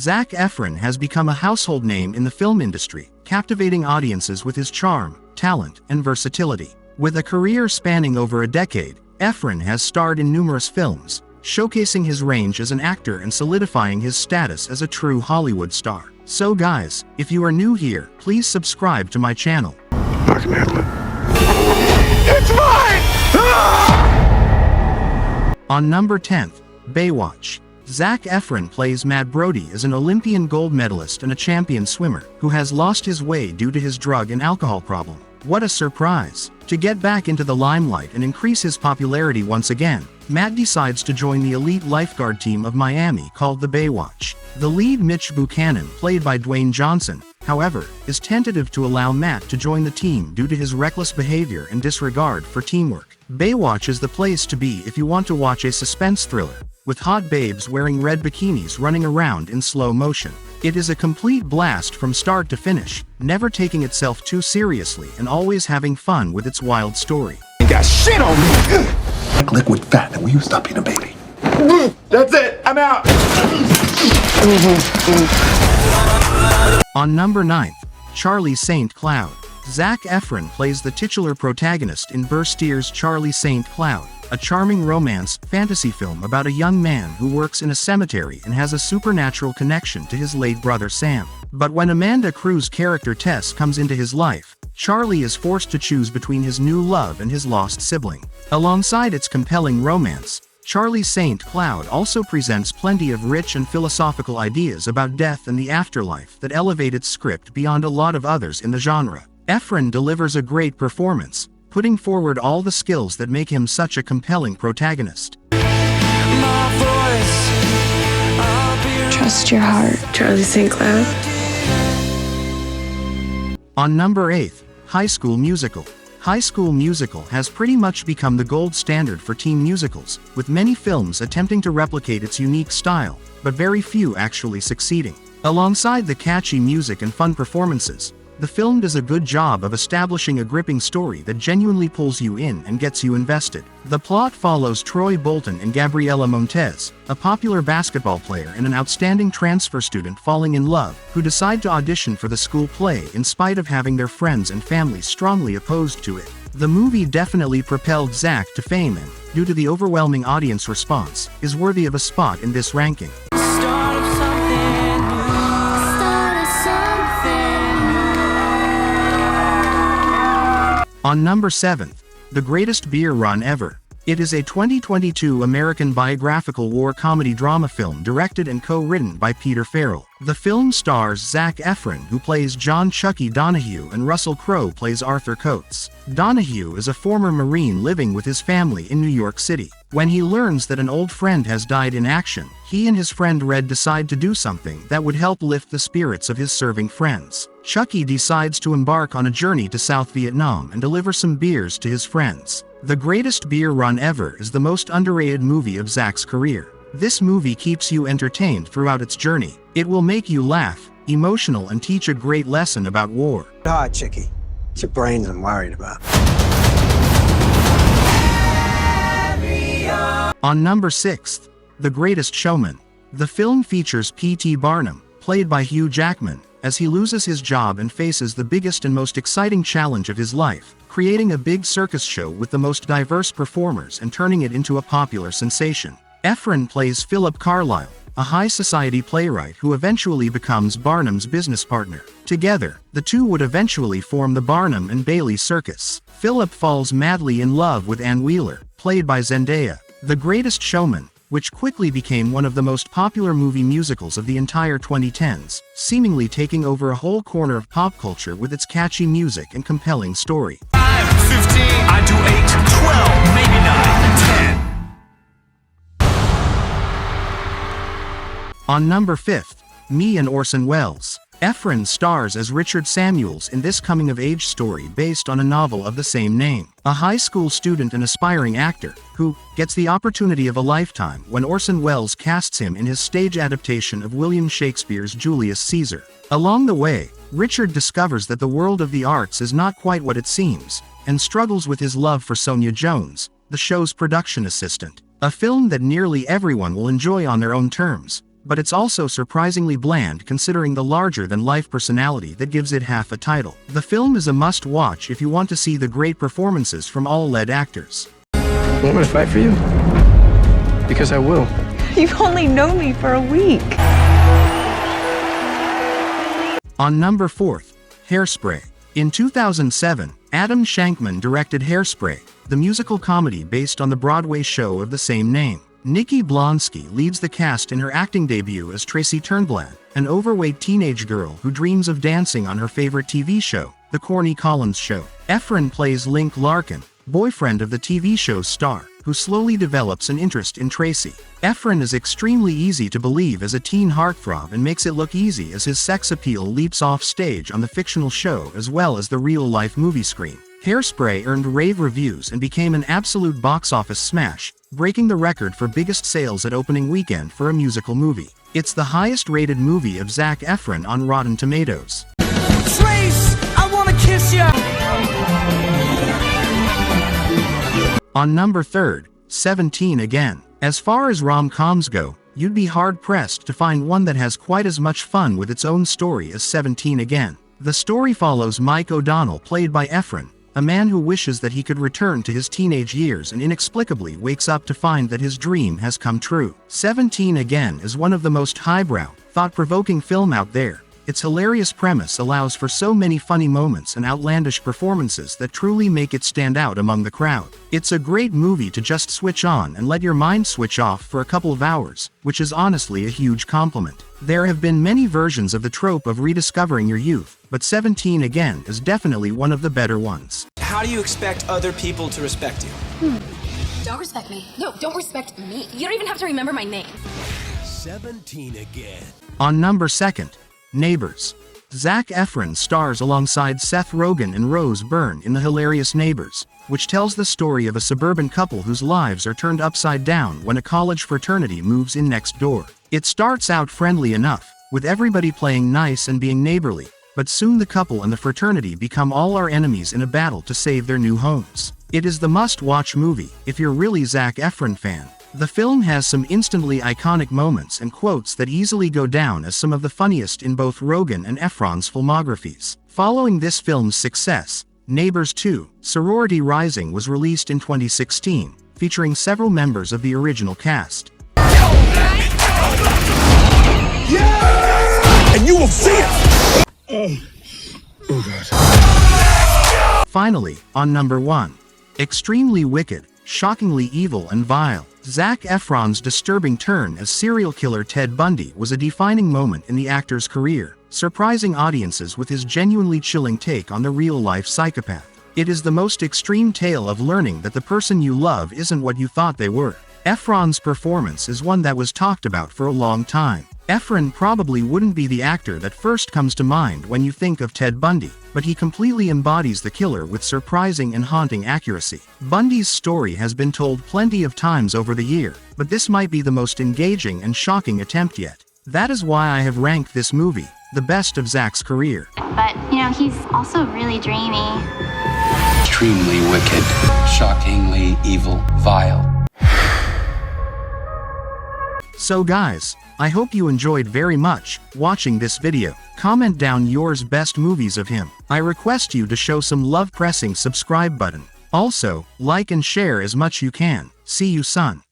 Zac Efron has become a household name in the film industry, captivating audiences with his charm, talent, and versatility. With a career spanning over a decade, Efron has starred in numerous films, showcasing his range as an actor and solidifying his status as a true Hollywood star. So guys, if you are new here, please subscribe to my channel. I can handle it. It's mine! On number 10th, Baywatch. Zac Efron plays Matt Brody as an Olympian gold medalist and a champion swimmer who has lost his way due to his drug and alcohol problem. What a surprise! To get back into the limelight and increase his popularity once again, Matt decides to join the elite lifeguard team of Miami called the Baywatch. The lead, Mitch Buchanan, played by Dwayne Johnson, however, is tentative to allow Matt to join the team due to his reckless behavior and disregard for teamwork. Baywatch is the place to be if you want to watch a suspense thriller, with hot babes wearing red bikinis running around in slow motion. It is a complete blast from start to finish, never taking itself too seriously and always having fun with its wild story. You got shit on me! Like liquid fat, and will you stop being a baby? That's it! I'm out! On number 9th, Charlie St. Cloud. Zac Efron plays the titular protagonist in Burstier's Charlie St. Cloud, a charming romance fantasy film about a young man who works in a cemetery and has a supernatural connection to his late brother Sam. But when Amanda Cruz's character Tess comes into his life, Charlie is forced to choose between his new love and his lost sibling. Alongside its compelling romance, Charlie St. Cloud also presents plenty of rich and philosophical ideas about death and the afterlife that elevate its script beyond a lot of others in the genre. Efron delivers a great performance, putting forward all the skills that make him such a compelling protagonist. Trust your heart, Charlie St. Cloud. On number 8th, High School Musical. High School Musical has pretty much become the gold standard for teen musicals, with many films attempting to replicate its unique style, but very few actually succeeding. Alongside the catchy music and fun performances, the film does a good job of establishing a gripping story that genuinely pulls you in and gets you invested. The plot follows Troy Bolton and Gabriela Montez, a popular basketball player and an outstanding transfer student falling in love, who decide to audition for the school play in spite of having their friends and family strongly opposed to it. The movie definitely propelled Zac to fame and, due to the overwhelming audience response, is worthy of a spot in this ranking. On number 7th, The Greatest Beer Run Ever. It is a 2022 American biographical war comedy drama film directed and co-written by Peter Farrell. The film stars Zac Efron, who plays John Chucky Donahue, and Russell Crowe plays Arthur Coates. Donahue is a former Marine living with his family in New York City. When he learns that an old friend has died in action, he and his friend Red decide to do something that would help lift the spirits of his serving friends. Chucky decides to embark on a journey to South Vietnam and deliver some beers to his friends. The Greatest Beer Run Ever is the most underrated movie of Zac's career. This movie keeps you entertained throughout its journey. It will make you laugh, emotional, and teach a great lesson about war. Hi, Chicky. It's your brains I'm worried about. On number 6th, The Greatest Showman. The film features P.T. Barnum, played by Hugh Jackman, as he loses his job and faces the biggest and most exciting challenge of his life, creating a big circus show with the most diverse performers and turning it into a popular sensation. Efron plays Philip Carlyle, a high society playwright who eventually becomes Barnum's business partner. Together, the two would eventually form the Barnum and Bailey Circus. Philip falls madly in love with Ann Wheeler, played by Zendaya. The Greatest Showman, which quickly became one of the most popular movie musicals of the entire 2010s, seemingly taking over a whole corner of pop culture with its catchy music and compelling story. 15, I do 8, 12, maybe 9, 10. On number 5th, Me and Orson Welles. Efron stars as Richard Samuels in this coming-of-age story based on a novel of the same name. A high school student and aspiring actor, who gets the opportunity of a lifetime when Orson Welles casts him in his stage adaptation of William Shakespeare's Julius Caesar. Along the way, Richard discovers that the world of the arts is not quite what it seems, and struggles with his love for Sonia Jones, the show's production assistant. A film that nearly everyone will enjoy on their own terms, but it's also surprisingly bland considering the larger-than-life personality that gives it half a title. The film is a must-watch if you want to see the great performances from all lead actors. Want me to fight for you? Because I will. You've only known me for a week. On number 4, Hairspray. In 2007, Adam Shankman directed Hairspray, the musical comedy based on the Broadway show of the same name. Nikki Blonsky leads the cast in her acting debut as Tracy Turnblad, an overweight teenage girl who dreams of dancing on her favorite TV show, The Corny Collins Show. Efron plays Link Larkin, boyfriend of the TV show's star, who slowly develops an interest in Tracy. Efron is extremely easy to believe as a teen heartthrob and makes it look easy as his sex appeal leaps off stage on the fictional show as well as the real-life movie screen. Hairspray earned rave reviews and became an absolute box office smash, breaking the record for biggest sales at opening weekend for a musical movie. It's the highest-rated movie of Zac Efron on Rotten Tomatoes. Trace, I wanna kiss ya. On number 3, 17 Again. As far as rom-coms go, you'd be hard-pressed to find one that has quite as much fun with its own story as 17 Again. The story follows Mike O'Donnell, played by Efron, a man who wishes that he could return to his teenage years and inexplicably wakes up to find that his dream has come true. 17 Again is one of the most highbrow, thought-provoking film out there. Its hilarious premise allows for so many funny moments and outlandish performances that truly make it stand out among the crowd. It's a great movie to just switch on and let your mind switch off for a couple of hours, which is honestly a huge compliment. There have been many versions of the trope of rediscovering your youth, but 17 Again is definitely one of the better ones. How do you expect other people to respect you? Don't respect me. No, don't respect me. You don't even have to remember my name. 17 Again. On number 2, Neighbors. Zac Efron stars alongside Seth Rogen and Rose Byrne in the hilarious Neighbors, which tells the story of a suburban couple whose lives are turned upside down when a college fraternity moves in next door. It starts out friendly enough, with everybody playing nice and being neighborly, but soon the couple and the fraternity become all our enemies in a battle to save their new homes. It is the must-watch movie if you're really Zac Efron fan. The film has some instantly iconic moments and quotes that easily go down as some of the funniest in both Rogen and Efron's filmographies. Following this film's success, Neighbors 2: Sorority Rising was released in 2016, featuring several members of the original cast. Yeah! And you will see it! Oh God. Finally, on number 1. Extremely wicked, shockingly evil and vile. Zac Efron's disturbing turn as serial killer Ted Bundy was a defining moment in the actor's career, surprising audiences with his genuinely chilling take on the real-life psychopath. It is the most extreme tale of learning that the person you love isn't what you thought they were. Efron's performance is one that was talked about for a long time. Efron probably wouldn't be the actor that first comes to mind when you think of Ted Bundy, but he completely embodies the killer with surprising and haunting accuracy. Bundy's story has been told plenty of times over the year, but this might be the most engaging and shocking attempt yet. That is why I have ranked this movie the best of Zac's career. But, he's also really dreamy. Extremely wicked, shockingly evil, vile. So guys, I hope you enjoyed very much watching this video. Comment down yours best movies of him. I request you to show some love pressing subscribe button. Also, like and share as much you can. See you son.